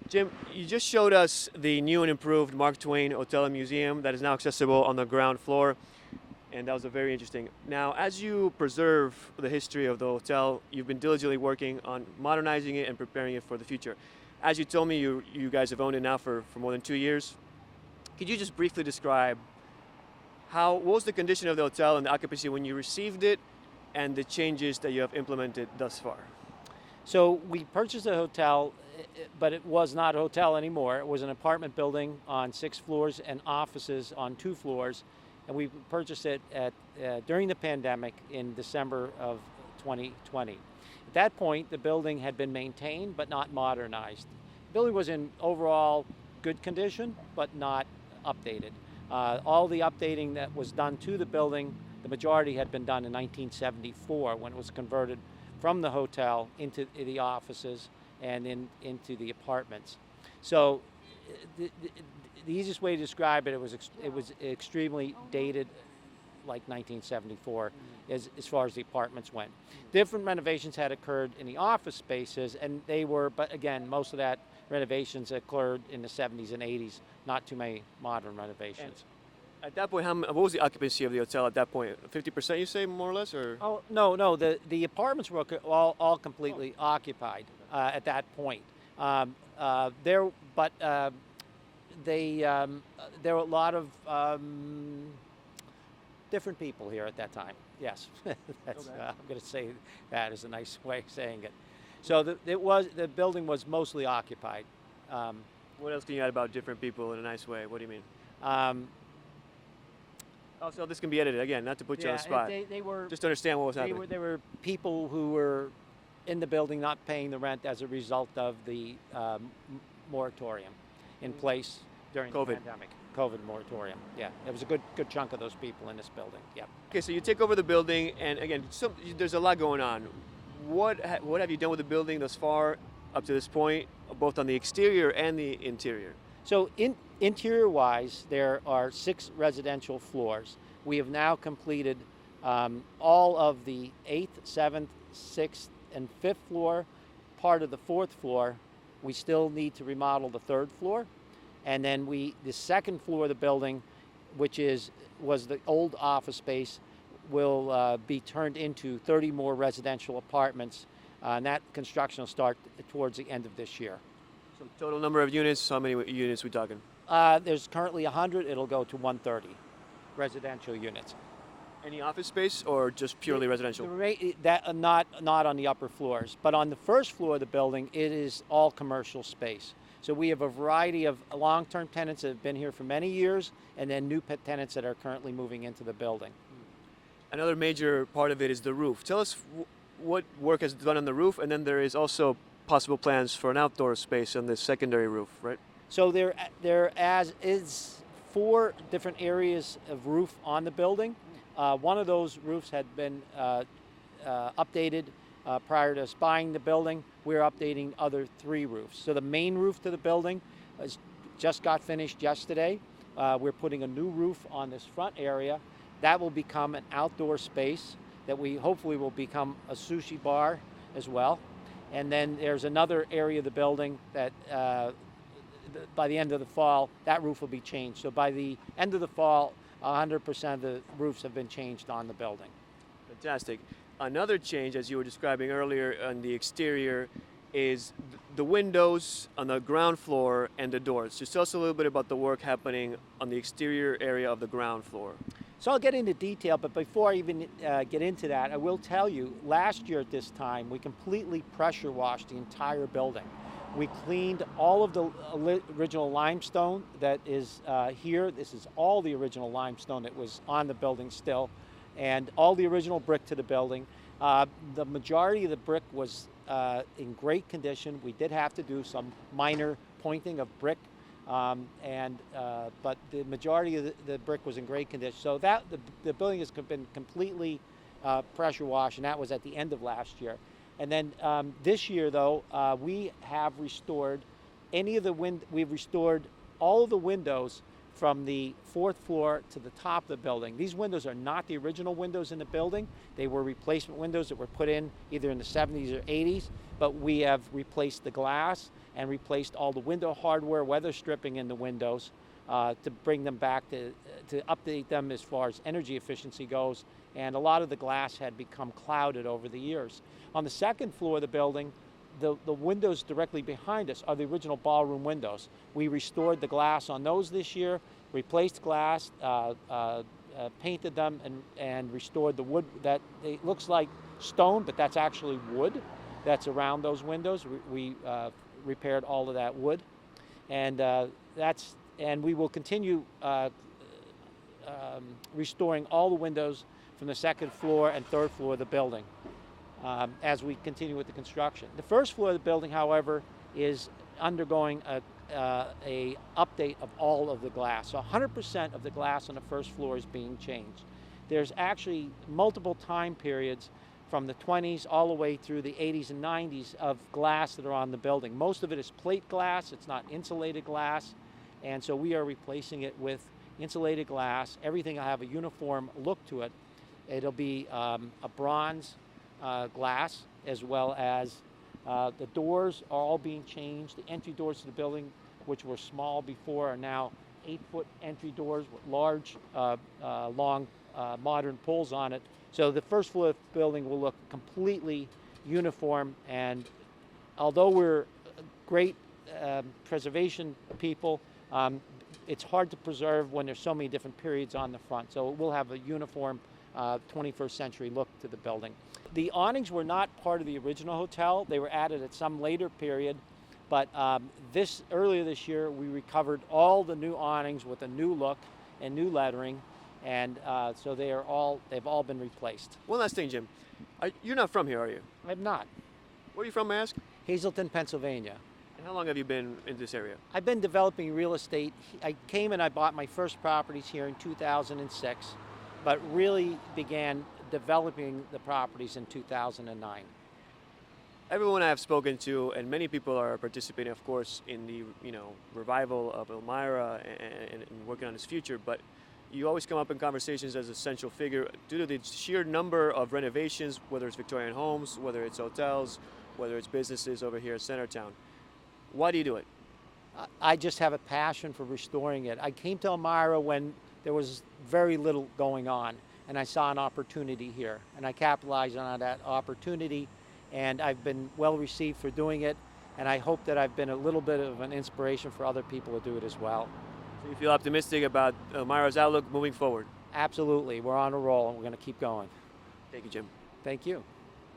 Jim, you just showed us the new and improved Mark Twain Hotel and Museum that is now accessible on the ground floor, and that was a very interesting. Now, as you preserve the history of the hotel, you've been diligently working on modernizing it and preparing it for the future. As you told me, you guys have owned it now for more than 2 years. Could you just briefly describe what was the condition of the hotel and the occupancy when you received it, and the changes that you have implemented thus far? So we purchased a hotel, but it was not a hotel anymore. It was an apartment building on 6 floors and offices on 2 floors. And we purchased it during the pandemic in December of 2020. At that point, the building had been maintained but not modernized. The building was in overall good condition, but not updated. All the updating that was done to the building, the majority had been done in 1974 when it was converted from the hotel into the offices and into the apartments. So the easiest way to describe it, it was extremely dated, like 1974, as far as the apartments went. Different renovations had occurred in the office spaces, and but again, most of that renovations occurred in the 70s and 80s, not too many modern renovations. At that point, what was the occupancy of the hotel at that point? 50%, you say, more or less, or? Oh no, the apartments were all completely occupied at that point. There were a lot of different people here at that time. Yes, that's, Okay. I'm going to say that is a nice way of saying it. So the building was mostly occupied. What else can you add about different people in a nice way? What do you mean? Also, this can be edited again, not to put you on the spot. They were just to understand what was happening. There were people who were in the building not paying the rent as a result of the moratorium in place during the pandemic. COVID moratorium. Yeah, there was a good chunk of those people in this building. Yeah. Okay, so you take over the building, and again, there's a lot going on. What have you done with the building thus far, up to this point, both on the exterior and the interior? So interior-wise, there are 6 residential floors. We have now completed all of the 8th, 7th, 6th, and 5th floor, part of the 4th floor. We still need to remodel the 3rd floor. And then the 2nd floor of the building, which was the old office space, will be turned into 30 more residential apartments. And that construction will start towards the end of this year. So total number of units, how many units we talking? There's currently 100. It'll go to 130 residential units. Any office space or just purely residential? Not on the upper floors, but on the 1st floor of the building, it is all commercial space. So we have a variety of long-term tenants that have been here for many years, and then new tenants that are currently moving into the building. Another major part of it is the roof. Tell us what work has done on the roof, and then there is also possible plans for an outdoor space on this secondary roof, right? So there is 4 different areas of roof on the building. One of those roofs had been updated prior to us buying the building. We're updating other 3 roofs. So the main roof to the building just got finished yesterday. We're putting a new roof on this front area. That will become an outdoor space that we hopefully will become a sushi bar as well. And then there's another area of the building that by the end of the fall, that roof will be changed. So by the end of the fall, 100% of the roofs have been changed on the building. Fantastic. Another change, as you were describing earlier on the exterior, is the windows on the ground floor and the doors. Just tell us a little bit about the work happening on the exterior area of the ground floor. So I'll get into detail, but before I even get into that, I will tell you, last year at this time, we completely pressure washed the entire building. We cleaned all of the original limestone that is here. This is all the original limestone that was on the building still, and all the original brick to the building. The majority of the brick was in great condition. We did have to do some minor pointing of brick, but the majority of the brick was in great condition. So the building has been completely pressure washed, and that was at the end of last year. And then this year, though, we have restored we've restored all of the windows from the 4th floor to the top of the building. These windows are not the original windows in the building. They were replacement windows that were put in either in the 70s or 80s, but we have replaced the glass and replaced all the window hardware, weather stripping in the windows to bring them back to update them as far as energy efficiency goes. And a lot of the glass had become clouded over the years. On the second floor of the building, the windows directly behind us are the original ballroom windows. We restored the glass on those this year, replaced glass, painted them, and restored the wood. That it looks like stone, but that's actually wood that's around those windows. We repaired all of that wood, and we will continue restoring all the windows from the second floor and third floor of the building as we continue with the construction. The first floor of the building, however, is undergoing a update of all of the glass. So 100% of the glass on the first floor is being changed. There's actually multiple time periods from the 20s all the way through the 80s and 90s of glass that are on the building. Most of it is plate glass, it's not insulated glass, and so we are replacing it with insulated glass. Everything will have a uniform look to it. It'll be a bronze glass, as well as the doors are all being changed. The entry doors to the building, which were small before, are now 8-foot entry doors with large, long, modern pulls on it. So the first floor of the building will look completely uniform, and although we're great preservation people, it's hard to preserve when there's so many different periods on the front. So we'll have a uniform 21st century look to the building. The awnings were not part of the original hotel. They were added at some later period, but earlier this year we recovered all the new awnings with a new look and new lettering, and so they've all been replaced. One last thing, Jim. You're not from here, are you? I'm not. Where are you from, may I ask? Hazleton, Pennsylvania. And how long have you been in this area? I've been developing real estate. I came and I bought my first properties here in 2006, but really began developing the properties in 2009. Everyone I've spoken to, and many people are participating, of course, in the revival of Elmira and working on its future. But you always come up in conversations as a central figure due to the sheer number of renovations, whether it's Victorian homes, whether it's hotels, whether it's businesses over here in Centertown. Why do you do it? I just have a passion for restoring it. I came to Elmira when there was very little going on, and I saw an opportunity here, and I capitalized on that opportunity, and I've been well received for doing it, and I hope that I've been a little bit of an inspiration for other people to do it as well. So you feel optimistic about Elmira's outlook moving forward? Absolutely. We're on a roll, and we're going to keep going. Thank you, Jim. Thank you.